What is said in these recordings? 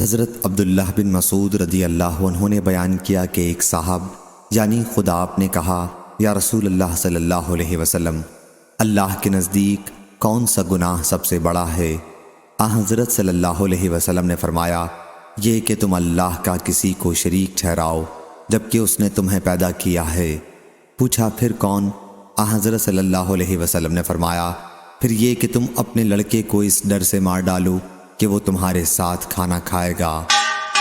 حضرت عبداللہ بن مسعود رضی اللہ عنہ نے بیان کیا کہ ایک صاحب یعنی خود آپ نے کہا، یا رسول اللہ صلی اللہ علیہ وسلم، اللہ کے نزدیک کون سا گناہ سب سے بڑا ہے؟ حضرت صلی اللہ علیہ وسلم نے فرمایا، یہ کہ تم اللہ کا کسی کو شریک ٹھہراؤ جبکہ اس نے تمہیں پیدا کیا ہے۔ پوچھا پھر کون؟ حضرت صلی اللہ علیہ وسلم نے فرمایا، پھر یہ کہ تم اپنے لڑکے کو اس ڈر سے مار ڈالو کہ وہ تمہارے ساتھ کھانا کھائے گا۔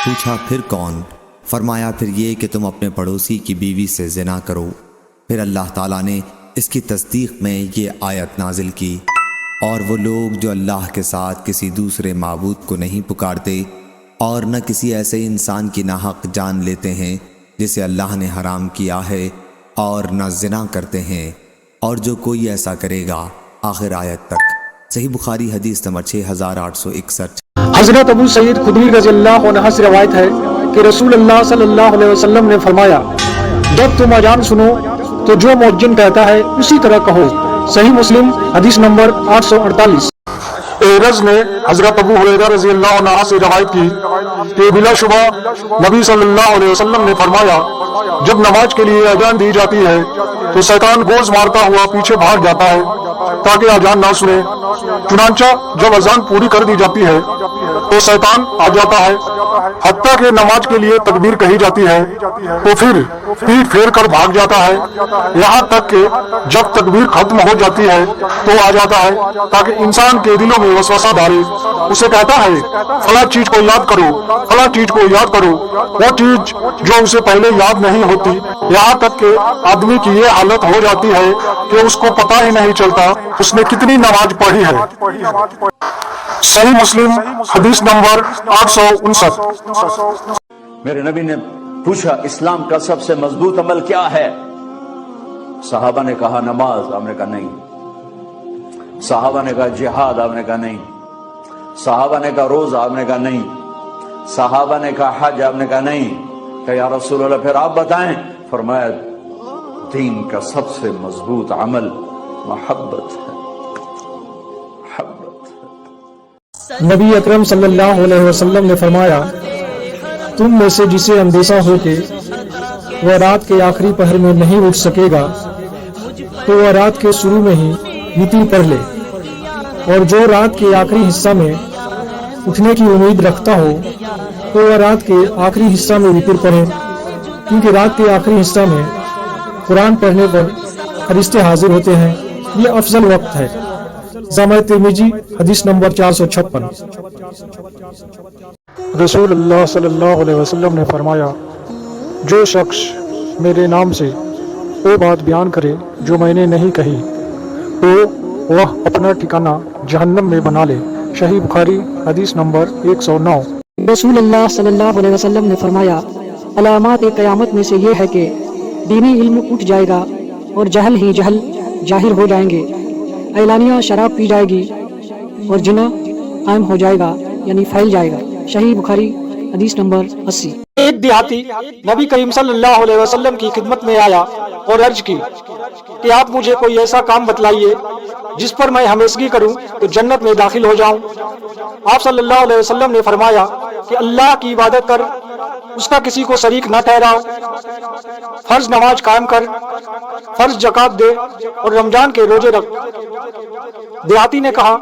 پوچھا پھر کون؟ فرمایا پھر یہ کہ تم اپنے پڑوسی کی بیوی سے زنا کرو۔ پھر اللہ تعالیٰ نے اس کی تصدیق میں یہ آیت نازل کی، اور وہ لوگ جو اللہ کے ساتھ کسی دوسرے معبود کو نہیں پکارتے اور نہ کسی ایسے انسان کی ناحق جان لیتے ہیں جسے اللہ نے حرام کیا ہے، اور نہ زنا کرتے ہیں، اور جو کوئی ایسا کرے گا، آخر آیت تک۔ صحیح بخاری حدیث نمبر 6861۔ حضرت ابو سعید خدری رضی اللہ عنہ سے روایت ہے کہ رسول اللہ صلی اللہ علیہ وسلم نے فرمایا، جب تم اذان سنو تو جو مؤذن کہتا ہے اسی طرح کہو۔ صحیح مسلم حدیث نمبر 848۔ ایرز نے حضرت ابو ہریرہ رضی اللہ عنہ سے روایت کی کہ بلا شبہ نبی صلی اللہ علیہ وسلم نے فرمایا، جب نماز کے لیے اذان دی جاتی ہے تو شیطان گوز مارتا ہوا پیچھے بھاگ جاتا ہے تاکہ اذان نہ سنے، چنانچہ جب اذان پوری کر دی جاتی ہے تو شیطان آ جاتا ہے، حتیٰ کہ نماز کے لیے تکبیر کہی جاتی ہے تو پھر پیٹ پھیر کر بھاگ جاتا ہے، یہاں تک کہ جب تکبیر ختم ہو جاتی ہے تو آ جاتا ہے تاکہ انسان کے دلوں میں وسوسہ ڈالے۔ اسے کہتا ہے، فلاں چیز کو یاد کرو، فلاں چیز کو یاد کرو، وہ چیز جو اسے پہلے یاد نہیں ہوتی، یہاں تک کہ آدمی کی یہ حالت ہو جاتی ہے کہ اس کو پتہ ہی نہیں چلتا اس نے کتنی نماز پڑھی ہے۔ صحیح مسلم حدیث نمبر 859۔ میرے نبی نے پوچھا، اسلام کا سب سے مضبوط عمل کیا ہے؟ صحابہ نے کہا نماز، آپ نے کہا نہیں۔ صحابہ نے کہا جہاد، آپ نے کہا نہیں۔ صحابہ نے کہا روزہ، آپ نے کہا نہیں۔ صحابہ نے کہا حج، آپ نے کہا نہیں۔ کہ یا رسول اللہ پھر آپ بتائیں؟ فرمایا دین کا سب سے مضبوط عمل محبت ہے۔ نبی اکرم صلی اللہ علیہ وسلم نے فرمایا، تم میں سے جسے اندیشہ ہو کہ وہ رات کے آخری پہر میں نہیں اٹھ سکے گا تو وہ رات کے شروع میں ہی وتر پڑھ لے، اور جو رات کے آخری حصہ میں اٹھنے کی امید رکھتا ہو تو وہ رات کے آخری حصہ میں وتر پڑھے، کیونکہ رات کے آخری حصہ میں قرآن پڑھنے پر فرشتے حاضر ہوتے ہیں، یہ افضل وقت ہے۔ جامع ترمذی حدیث نمبر 456۔ رسول اللہ صلی اللہ علیہ وسلم نے فرمایا، جو شخص میرے نام سے وہ بات بیان کرے جو میں نے نہیں کہی تو وہ اپنا ٹھکانہ جہنم میں بنا لے۔ صحیح بخاری حدیث نمبر 109۔ رسول اللہ صلی اللہ علیہ وسلم نے فرمایا، علامات قیامت میں سے یہ ہے کہ دینی علم اٹھ جائے گا اور جہل ہی جہل ظاہر ہو جائیں گے، اعلانیہ شراب پی جائے گی اور جنا قائم ہو جائے گا، یعنی پھیل جائے گا۔ صحیح بخاری حدیث نمبر 80۔ ایک دیہاتی نبی کریم صلی اللہ علیہ وسلم کی خدمت میں آیا اور عرض کی کہ آپ مجھے کوئی ایسا کام بتلائیے جس پر میں ہمیشگی کروں تو جنت میں داخل ہو جاؤں۔ آپ صلی اللہ علیہ وسلم نے فرمایا کہ اللہ کی عبادت کر، اس کا کسی کو شریک نہ ٹھہراؤ، فرض نماز قائم کر، فرض زکات دے اور رمضان کے روزے رکھ۔ دیہاتی نے کہا،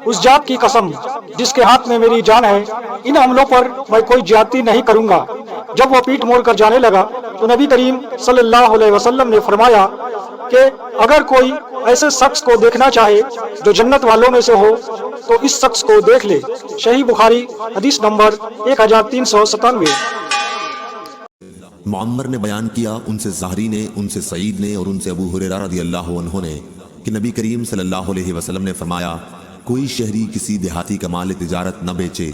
اس ذات کی قسم جس کے ہاتھ میں میری جان ہے، ان عملوں پر میں کوئی زیادتی نہیں کروں گا۔ جب وہ پیٹ موڑ کر جانے لگا تو نبی کریم صلی اللہ علیہ وسلم نے فرمایا کہ اگر کوئی ایسے شخص کو دیکھنا چاہے جو جنت والوں میں سے ہو تو اس شخص کو دیکھ لے۔ صحیح بخاری حدیث نمبر 1397۔ معمر نے بیان کیا، ان سے زہری نے، ان سے سعید نے اور ان سے ابو ہریرہ رضی اللہ عنہ نے کہ نبی کریم صلی اللہ علیہ وسلم نے فرمایا، کوئی شہری کسی دیہاتی کا مال تجارت نہ بیچے،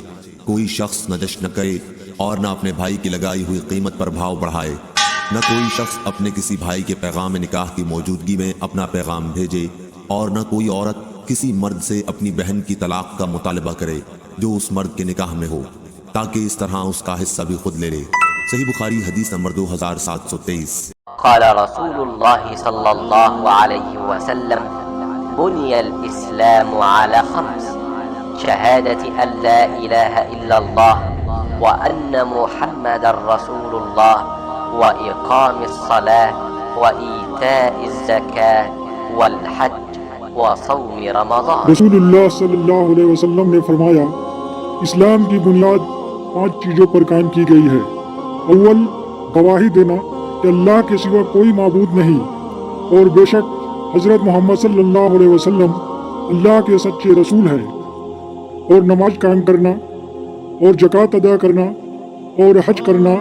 کوئی شخص نہ جشن نہ کرے اور نہ اپنے بھائی کی لگائی ہوئی قیمت پر بھاؤ بڑھائے، نہ کوئی شخص اپنے کسی بھائی کے پیغام نکاح کی موجودگی میں اپنا پیغام بھیجے، اور نہ کوئی عورت کسی مرد سے اپنی بہن کی طلاق کا مطالبہ کرے جو اس مرد کے نکاح میں ہو، تاکہ اس طرح اس کا حصہ بھی خود لے لے۔ صحیح بخاری حدیث نمبر 2723۔ قال رسول اللہ صلی اللہ علیہ وسلم، بنی الاسلام على خمس، شہادت ان لا الہ الا اللہ وأن محمد رسول الله وإقام الصلاة وإيتاء الزكاة والحج وصوم رمضان۔ رسول اللہ صلی اللہ علیہ وسلم نے فرمایا اسلام کی بنیاد 5 چیزوں پر قائم کی گئی ہے۔ اول، گواہی دینا کہ اللہ کے سوا کوئی معبود نہیں اور بے شک حضرت محمد صلی اللہ علیہ وسلم اللہ کے سچے رسول ہیں، اور نماز قائم کرنا اور زکوٰۃ ادا کرنا اور حج کرنا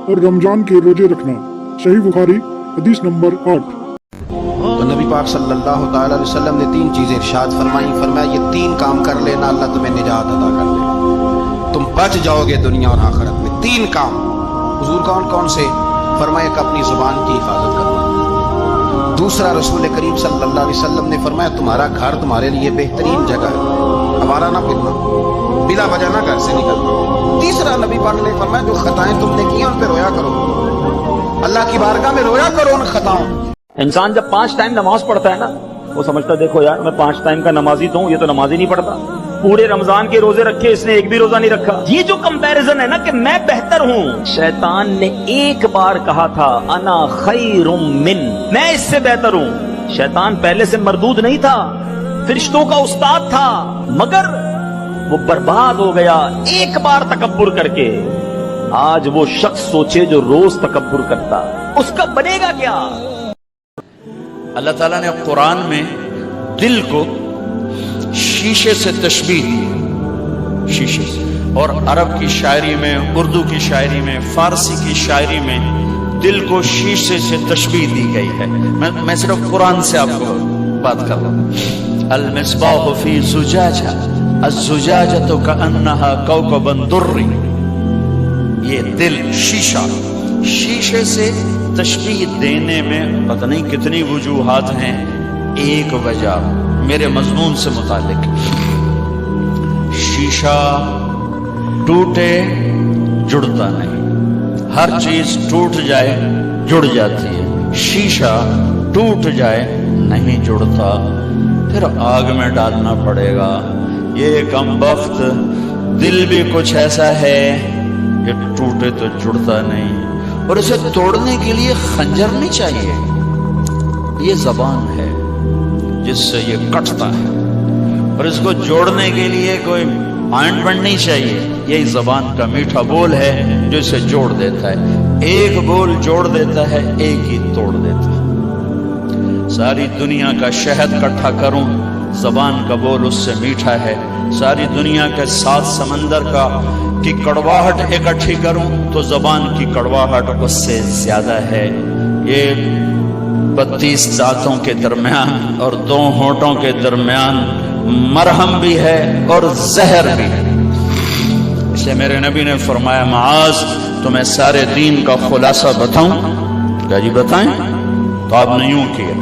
اور رمضان کے روزے رکھنا۔ صحیح بخاری حدیث نمبر 8۔ تو نبی پاک صلی اللہ تعالی علیہ وسلم نے 3 چیزیں ارشاد فرمایا یہ 3 کام کر لینا اللہ تمہیں نجات عطا کر دے، تم بچ جاؤ گے دنیا اور آخرت میں۔ 3 کام۔ حضور کون کون سے؟ فرمایا کہ اپنی زبان کی حفاظت کرنا۔ دوسرا، رسول کریم صلی اللہ علیہ وسلم نے فرمایا تمہارا گھر تمہارے لیے بہترین جگہ ہے، ہمارا نہ پھرنا، بلا وجہ نہ گھر سے نکلنا۔ تیسرا، نبی پاک نے فرمایا جو خطائیں تم نے کی ان پہ رویا کرو، اللہ کی بارگاہ میں رویا کرو ان خطاؤں۔ انسان جب 5 ٹائم نماز پڑھتا ہے نا، وہ سمجھتا دیکھو یار میں 5 ٹائم کا نمازی تو ہوں، یہ تو نماز ہی نہیں پڑھتا۔ پورے رمضان کے روزے رکھے، اس نے ایک بھی روزہ نہیں رکھا۔ یہ جو کمپیریزن ہے نا کہ میں بہتر ہوں، شیطان نے ایک بار کہا تھا انا خیر من، میں اس سے بہتر ہوں۔ شیطان پہلے سے مردود نہیں تھا، فرشتوں کا استاد تھا، مگر وہ برباد ہو گیا ایک بار تکبر کر کے۔ آج وہ شخص سوچے جو روز تکبر کرتا، اس کا بنے گا کیا؟ اللہ تعالیٰ نے قرآن میں دل کو شیشے سے تشبیہ دی، شیشے سے، اور عرب کی شاعری میں، اردو کی شاعری میں، فارسی کی شاعری میں دل کو شیشے سے تشبیہ دی گئی ہے۔ میں صرف قرآن سے آپ کو بات کر رہا ہوں۔ المصباح فی زجاجہ الزجاجۃ کأنها کوکب درّی، یہ دل شیشہ، شیشے سے تشبیہ دینے میں پتہ نہیں کتنی وجوہات ہیں۔ ایک وجہ میرے مضمون سے متعلق، شیشہ ٹوٹے جڑتا نہیں، ہر چیز ٹوٹ جائے جڑ جاتی ہے، شیشہ ٹوٹ جائے نہیں جڑتا، پھر آگ میں ڈالنا پڑے گا۔ یہ کم بخت دل بھی کچھ ایسا ہے کہ ٹوٹے تو جڑتا نہیں، اور اسے توڑنے کے لیے خنجر نہیں چاہیے، یہ زبان ہے جس سے یہ کٹتا ہے، اور اس کو جوڑنے کے لیے کوئی آئنٹمنٹ نہیں چاہیے، یہی زبان کا میٹھا بول ہے جو اسے جوڑ دیتا ہے۔ ایک بول جوڑ دیتا ہے، ایک ہی توڑ دیتا ہے۔ ساری دنیا کا شہد اکٹھا کروں، زبان کا بول اس سے میٹھا ہے۔ ساری دنیا کے 7 سمندر کی کڑواہٹ اکٹھی کروں تو زبان کی کڑواہٹ اس سے زیادہ ہے۔ یہ 32 دانتوں کے درمیان اور 2 ہونٹوں کے درمیان مرہم بھی ہے اور زہر بھی ہے۔ اس لیے میرے نبی نے فرمایا معاذ تمہیں سارے دین کا خلاصہ بتاؤں؟ کیا جی بتائیں؟ تو آپ نے یوں کیا،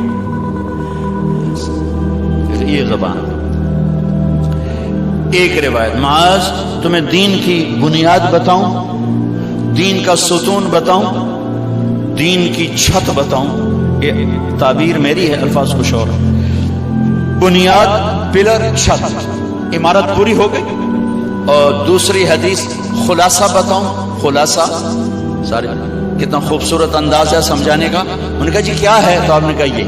یہ زبان۔ ایک روایت معاذ تمہیں دین کی بنیاد بتاؤں، دین کا ستون بتاؤں، دین کی چھت بتاؤں؟ یہ تعبیر میری ہے، الفاظ کچھ اور۔ بنیاد، پلر، چھت، عمارت پوری ہو گئی۔ اور دوسری حدیث خلاصہ بتاؤں؟ خلاصہ سارے کتنا خوبصورت انداز ہے سمجھانے کا۔ انہوں نے کہا جی کیا ہے؟ تو آپ نے کہا یہ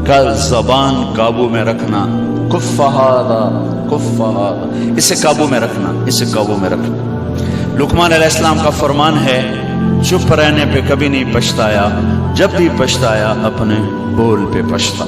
کہ زبان قابو میں رکھنا، کف ہذا کف ہذا، اسے قابو میں رکھنا، اسے قابو میں رکھنا۔ لقمان علیہ السلام کا فرمان ہے چپ رہنے پہ کبھی نہیں پچھتایا، جب بھی پچھتایا اپنے بول پہ پچھتا۔